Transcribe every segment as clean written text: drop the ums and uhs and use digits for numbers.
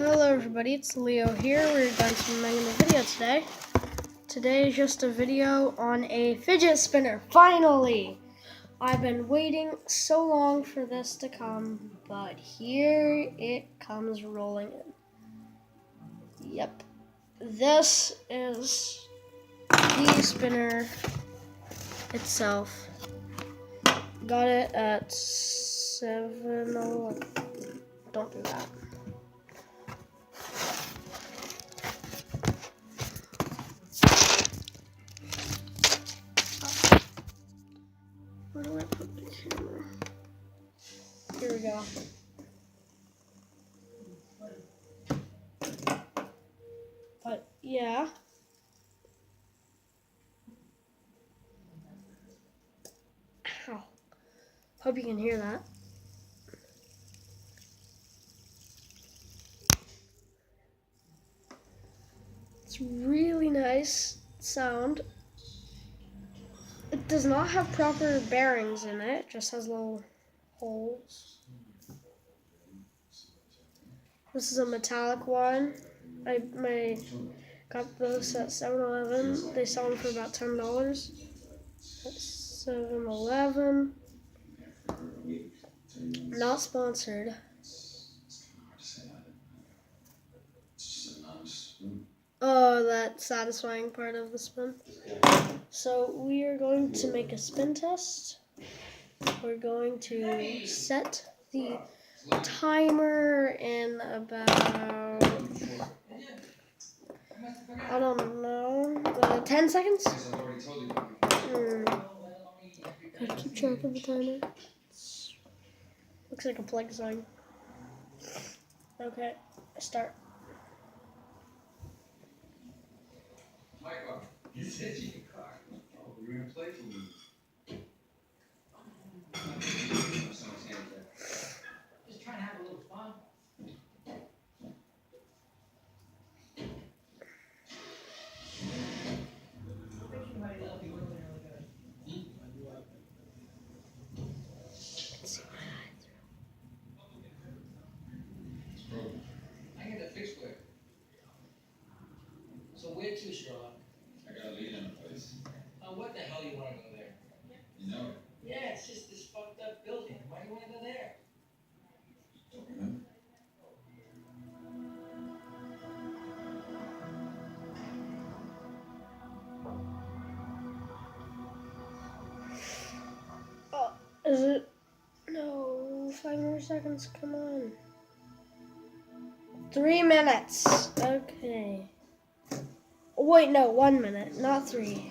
Hello everybody, it's Leo here. We're going to be making a video today. Today is just a video on a fidget spinner, finally! I've been waiting so long for this to come, but here it comes rolling in. Yep. This is the spinner itself. Got it at 7-Eleven. Don't do that. Where do I put the camera? Here we go. But yeah. Ow. Hope you can hear that. It's really nice sound. It does not have proper bearings in it. It just has little holes. This is a metallic one. I got this at 7-Eleven. They sell them for about $10. At 7-Eleven. Not sponsored. Oh, that satisfying part of the spin. So we are going to make a spin test. We're going to set the timer in about, I don't know, 10 seconds? Gotta keep track of the timer. Looks like a plug sign. Okay, start. Michael, you said you could car. Oh, we were gonna play for me. Just trying to have a little fun. I got the fixed where. So where to, Sherlock? I got a lead on a place. What the hell you want to go there? You know it. Yeah, it's just this fucked up building. Why do you want to go there? Don't remember. Oh, is it? No, 5 more seconds, come on. 3 minutes. Okay. Wait, no, 1 minute, not 3.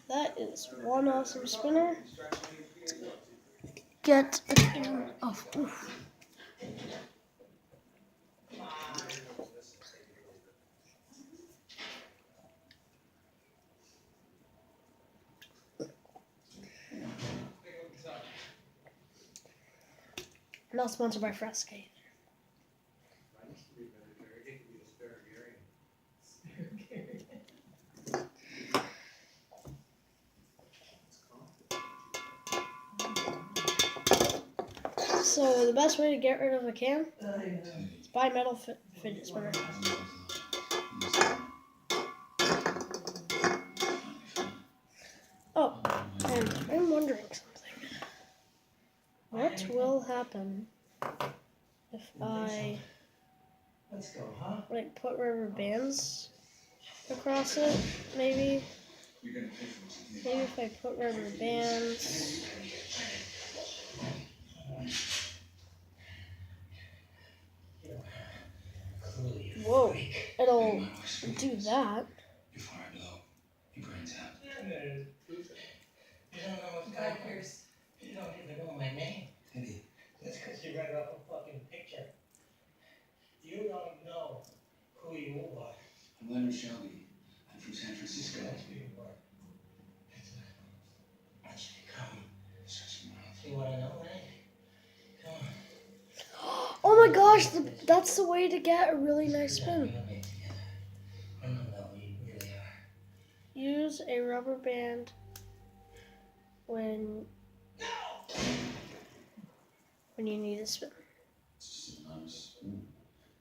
That is one awesome spinner. Get a can of oof. Not sponsored by Fresca either. So the best way to get rid of a can is buy a metal fidget spinner. Oh, and I'm wondering something. What will happen if I put rubber bands across it? Maybe if I put rubber bands. Whoa, it'll do that. Before I blow, your brain's out. You don't know what's going on. You don't even know my name. Teddy. That's because you read it off a fucking picture. You don't know who you are. I'm Leonard Shelby. I'm from San Francisco. That's who you are. I should come. Shut your mouth. You want to know, right? Come on. Oh my gosh, that's the way to get a really nice spin. Use a rubber band when when you need a spin. It's just an honest spoon.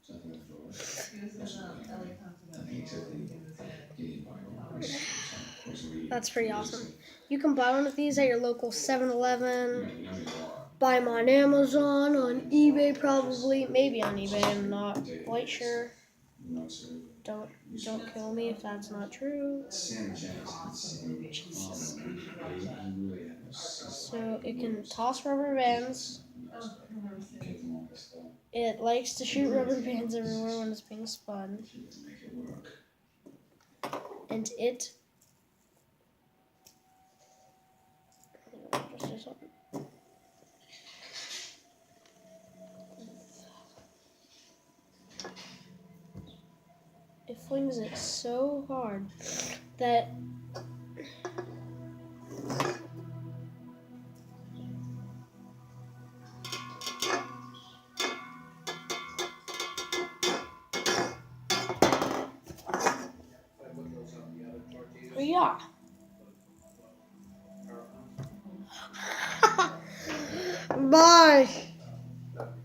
There's nothing to throw away. Nothing except the getting viral. That's pretty awesome. You can buy one of these at your local 7-Eleven. Buy them on Amazon, on eBay probably. Maybe on eBay, I'm not quite sure. Don't kill me if that's not true. Jesus. So it can toss rubber bands. It likes to shoot rubber bands everywhere when it's being spun. And it... Just do something. It flings it so hard that yeah. Bye.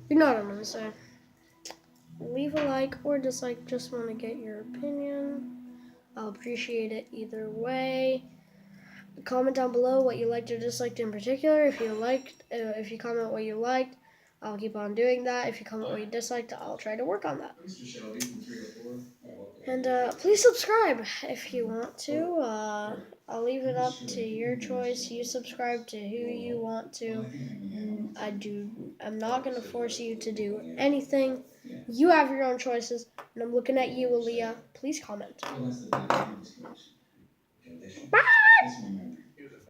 You know what I'm gonna say. Leave a like or dislike, just want to get your opinion. I'll appreciate it either way. Comment down below what you liked or disliked in particular. If you comment what you liked, I'll keep on doing that. If you comment what you disliked, I'll try to work on that. And please subscribe if you want to. I'll leave it up to your choice. You subscribe to who you want to. I'm not going to force you to do anything. You have your own choices. And I'm looking at you, Aaliyah. Please comment. Bye!